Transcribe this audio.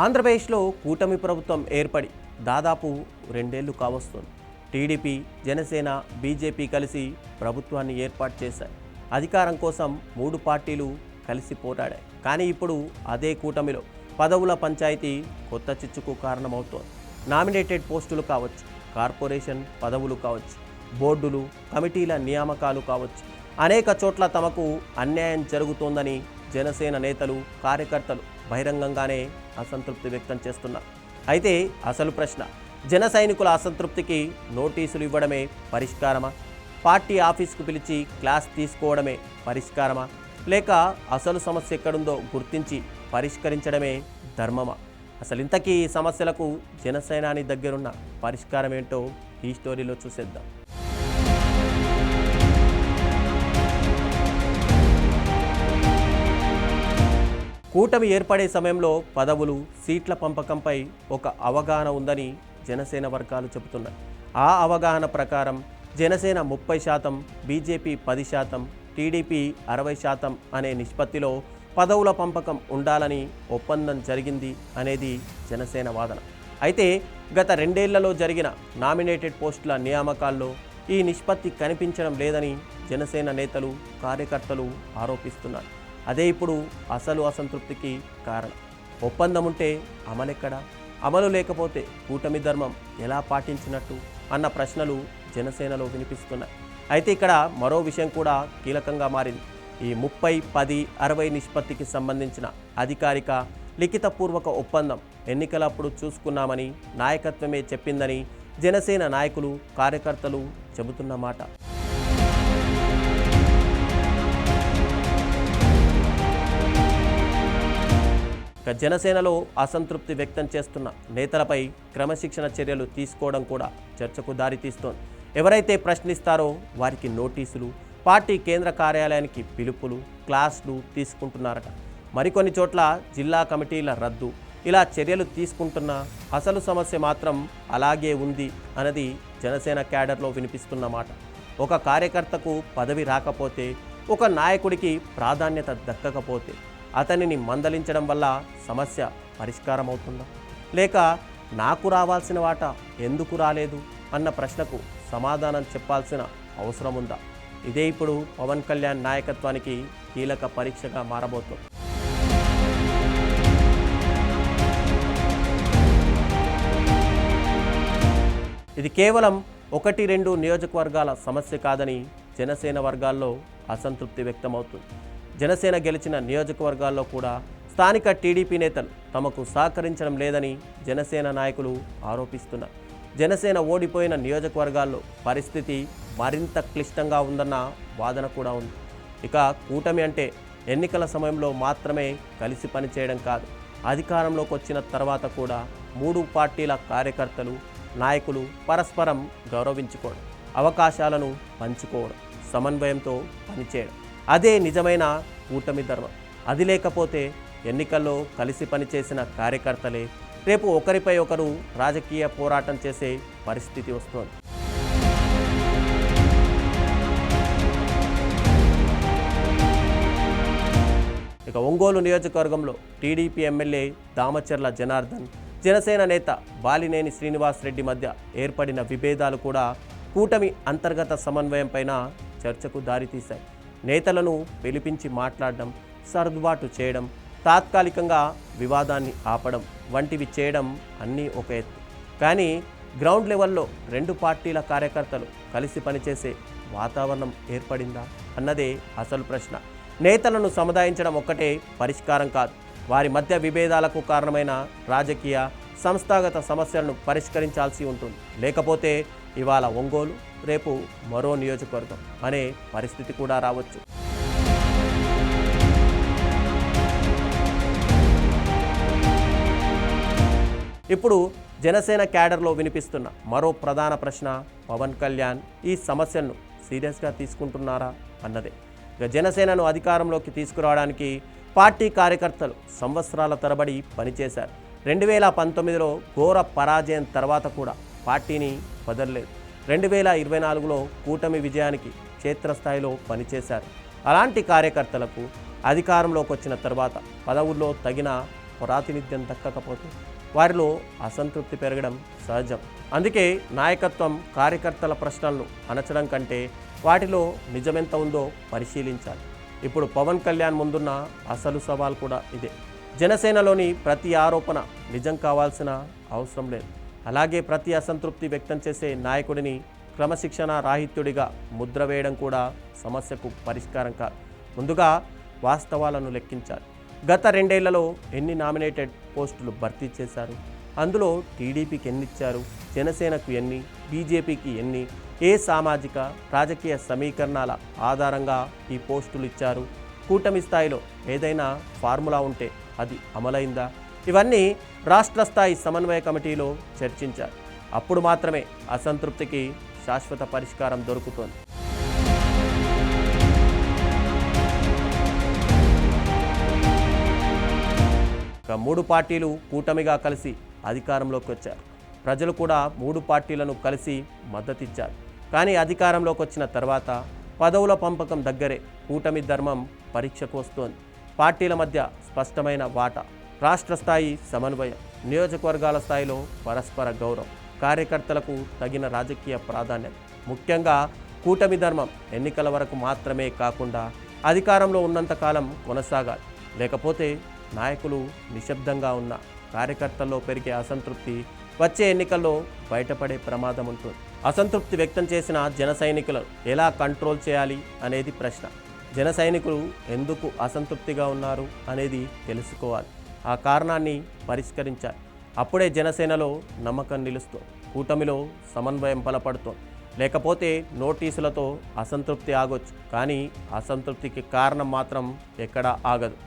ఆంధ్రప్రదేశ్లో కూటమి ప్రభుత్వం ఏర్పడి దాదాపు 2 ఏళ్లు కావస్తోంది. టీడీపీ, జనసేన, బీజేపీ కలిసి ప్రభుత్వాన్ని ఏర్పాటు చేశాయి. అధికారం కోసం 3 పార్టీలు కలిసి పోరాడాయి. కానీ ఇప్పుడు అదే కూటమిలో పదవుల పంచాయతీ కొత్త చిచ్చుకు కారణమవుతోంది. నామినేటెడ్ పోస్టులు కావచ్చు, కార్పొరేషన్ పదవులు కావచ్చు, బోర్డులు, కమిటీల నియామకాలు కావచ్చు, అనేక చోట్ల తమకు అన్యాయం జరుగుతోందని జనసేన నేతలు, కార్యకర్తలు బహిరంగంగానే అసంతృప్తి వ్యక్తం చేస్తున్నారు. అయితే అసలు ప్రశ్న, జన సైనికుల అసంతృప్తికి నోటీసులు ఇవ్వడమే పరిష్కారమా? పార్టీ ఆఫీస్కు పిలిచి క్లాస్ తీసుకోవడమే పరిష్కారమా? లేక అసలు సమస్య ఎక్కడుందో గుర్తించి పరిష్కరించడమే ధర్మమా? అసలు ఇంతకీ ఈ సమస్యలకు జనసేనాని దగ్గరున్న పరిష్కారం ఏంటో ఈ స్టోరీలో చూసేద్దాం. కూటమి ఏర్పడే సమయంలో పదవులు, సీట్ల పంపకంపై ఒక అవగాహన ఉందని జనసేన వర్గాలు చెబుతున్నాయి. ఆ అవగాహన ప్రకారం జనసేన 30%, బీజేపీ 10%, టీడీపీ 60% అనే నిష్పత్తిలో పదవుల పంపకం ఉండాలని ఒప్పందం జరిగింది అనేది జనసేన వాదన. అయితే గత 2 ఏళ్లలో జరిగిన నామినేటెడ్ పోస్టుల నియామకాల్లో ఈ నిష్పత్తి కనిపించడం లేదని జనసేన నేతలు, కార్యకర్తలు ఆరోపిస్తున్నారు. అదే ఇప్పుడు అసలు అసంతృప్తికి కారణం. ఒప్పందం ఉంటే అమలెక్కడా? అమలు లేకపోతే కూటమి ధర్మం ఎలా పాటించినట్టు అన్న ప్రశ్నలు జనసేనలో వినిపిస్తున్నాయి. అయితే ఇక్కడ మరో విషయం కూడా కీలకంగా మారింది. ఈ 30-10-60 నిష్పత్తికి సంబంధించిన అధికారిక లిఖితపూర్వక ఒప్పందం ఎన్నికలప్పుడు చూసుకున్నామని నాయకత్వమే చెప్పిందని జనసేన నాయకులు, కార్యకర్తలు చెబుతున్నమాట. జనసేనలో అసంతృప్తి వ్యక్తం చేస్తున్న నేతలపై క్రమశిక్షణ చర్యలు తీసుకోవడం కూడా చర్చకు దారితీస్తోంది. ఎవరైతే ప్రశ్నిస్తారో వారికి నోటీసులు, పార్టీ కేంద్ర కార్యాలయానికి పిలుపులు, క్లాసులు తీసుకుంటున్నారట. మరికొన్ని చోట్ల జిల్లా కమిటీల రద్దు, ఇలా చర్యలు తీసుకుంటున్న అసలు సమస్య మాత్రం అలాగే ఉంది అన్నది జనసేన క్యాడర్లో వినిపిస్తున్నమాట. ఒక కార్యకర్తకు పదవి రాకపోతే, ఒక నాయకుడికి ప్రాధాన్యత దక్కకపోతే అతనిని మందలించడం వల్ల సమస్య పరిష్కారం అవుతుందా? లేక నాకు రావాల్సిన వాటా ఎందుకు రాలేదు అన్న ప్రశ్నకు సమాధానం చెప్పాల్సిన అవసరం ఉందా? ఇదే ఇప్పుడు పవన్ కళ్యాణ్ నాయకత్వానికి కీలక పరీక్షగా మారబోతోంది. ఇది కేవలం 1-2 నియోజకవర్గాల సమస్య కాదని జనసేన వర్గాల్లో అసంతృప్తి వ్యక్తమవుతుంది. జనసేన గెలిచిన నియోజకవర్గాల్లో కూడా స్థానిక టీడీపీ నేతలు తమకు సహకరించడం లేదని జనసేన నాయకులు ఆరోపిస్తున్నారు. జనసేన ఓడిపోయిన నియోజకవర్గాల్లో పరిస్థితి మరింత క్లిష్టంగా ఉందన్న వాదన కూడా ఉంది. ఇక కూటమి అంటే ఎన్నికల సమయంలో మాత్రమే కలిసి పనిచేయడం కాదు, అధికారంలోకి వచ్చిన తర్వాత కూడా 3 పార్టీల కార్యకర్తలు, నాయకులు పరస్పరం గౌరవించుకోవడం, అవకాశాలను పంచుకోవడం, సమన్వయంతో పనిచేయడం, అదే నిజమైన కూటమి ధర్మం. అది లేకపోతే ఎన్నికల్లో కలిసి పనిచేసిన కార్యకర్తలే రేపు ఒకరిపై ఒకరు రాజకీయ పోరాటం చేసే పరిస్థితి వస్తోంది. ఇక ఒంగోలు నియోజకవర్గంలో టీడీపీ ఎమ్మెల్యే దామచర్ల జనార్దన్, జనసేన నేత బాలినేని శ్రీనివాస్ రెడ్డి మధ్య ఏర్పడిన విభేదాలు కూడా కూటమి అంతర్గత సమన్వయం పైన చర్చకు దారితీశాయి. నేతలను పిలిపించి మాట్లాడడం, సర్దుబాటు చేయడం, తాత్కాలికంగా వివాదాన్ని ఆపడం వంటివి చేయడం అన్నీ ఒక ఎత్తు. కానీ గ్రౌండ్ లెవెల్లో 2 పార్టీల కార్యకర్తలు కలిసి పనిచేసే వాతావరణం ఏర్పడిందా అన్నదే అసలు ప్రశ్న. నేతలను సముదాయించడం ఒక్కటే పరిష్కారం కాదు. వారి మధ్య విభేదాలకు కారణమైన రాజకీయ, సంస్థాగత సమస్యలను పరిష్కరించాల్సి ఉంటుంది. లేకపోతే ఇవాళ ఒంగోలు, రేపు మరో నియోజకవర్గం అనే పరిస్థితి కూడా రావచ్చు. ఇప్పుడు జనసేన క్యాడర్లో వినిపిస్తున్న మరో ప్రధాన ప్రశ్న, పవన్ కళ్యాణ్ ఈ సమస్యను సీరియస్గా తీసుకుంటున్నారా అన్నదే. ఇక జనసేనను అధికారంలోకి తీసుకురావడానికి పార్టీ కార్యకర్తలు సంవత్సరాల తరబడి పనిచేశారు. 2019లో ఘోర పరాజయం తర్వాత కూడా పార్టీని వదలలేదు. 2024లో కూటమి విజయానికి క్షేత్రస్థాయిలో పనిచేశారు. అలాంటి కార్యకర్తలకు అధికారంలోకి వచ్చిన తర్వాత పదవుల్లో తగిన ప్రాతినిధ్యం దక్కకపోతే వారిలో అసంతృప్తి పెరగడం సహజం. అందుకే నాయకత్వం కార్యకర్తల ప్రశ్నలను అణచడం కంటే వాటిలో నిజమెంత ఉందో పరిశీలించాలి. ఇప్పుడు పవన్ కళ్యాణ్ ముందున్న అసలు సవాల్ కూడా ఇదే. జనసేనలోని ప్రతి ఆరోపణ నిజం కావాల్సిన అవసరం లేదు. అలాగే ప్రతి అసంతృప్తి వ్యక్తం చేసే నాయకుడిని క్రమశిక్షణ రాహిత్యుడిగా ముద్ర వేయడం కూడా సమస్యకు పరిష్కారం కాదు. ముందుగా వాస్తవాలను లెక్కించాలి. గత 2 ఏళ్లలో ఎన్ని నామినేటెడ్ పోస్టులు భర్తీ చేశారు, అందులో టీడీపీకి ఎన్ని ఇచ్చారు, జనసేనకు ఎన్ని, బీజేపీకి ఎన్ని, ఏ సామాజిక రాజకీయ సమీకరణాల ఆధారంగా ఈ పోస్టులు ఇచ్చారు, కూటమి స్థాయిలో ఏదైనా ఫార్ములా ఉంటే అది అమలైందా, ఇవన్నీ రాష్ట్ర స్థాయి సమన్వయ కమిటీలో చర్చించారు. అప్పుడు మాత్రమే అసంతృప్తికి శాశ్వత పరిష్కారం దొరుకుతోంది. ఇక 3 పార్టీలు కూటమిగా కలిసి అధికారంలోకి వచ్చారు. ప్రజలు కూడా 3 పార్టీలను కలిసి మద్దతిచ్చారు. కానీ అధికారంలోకి వచ్చిన తర్వాత పదవుల పంపకం దగ్గరే కూటమి ధర్మం పరీక్షకు వస్తోంది. పార్టీల మధ్య స్పష్టమైన వాటా, రాష్ట్ర స్థాయి సమన్వయం, నియోజకవర్గాల స్థాయిలో పరస్పర గౌరవం, కార్యకర్తలకు తగిన రాజకీయ ప్రాధాన్యత. ముఖ్యంగా కూటమి ధర్మం ఎన్నికల వరకు మాత్రమే కాకుండా అధికారంలో ఉన్నంతకాలం కొనసాగాలి. లేకపోతే నాయకులు నిశ్శబ్దంగా ఉన్న కార్యకర్తల్లో పెరిగే అసంతృప్తి వచ్చే ఎన్నికల్లో బయటపడే ప్రమాదం ఉంటుంది. అసంతృప్తి వ్యక్తం చేసిన జన సైనికులను ఎలా కంట్రోల్ చేయాలి అనేది ప్రశ్న. జన సైనికులు ఎందుకు అసంతృప్తిగా ఉన్నారు అనేది తెలుసుకోవాలి. ఆ కారణాన్ని పరిష్కరించాలి. అప్పుడే జనసేనలో నమ్మకం నిలుస్తుంది, కూటమిలో సమన్వయం బలపడుతుంది. లేకపోతే నోటీసులతో అసంతృప్తి ఆగొచ్చు, కానీ అసంతృప్తికి కారణం మాత్రం ఎక్కడా ఆగదు.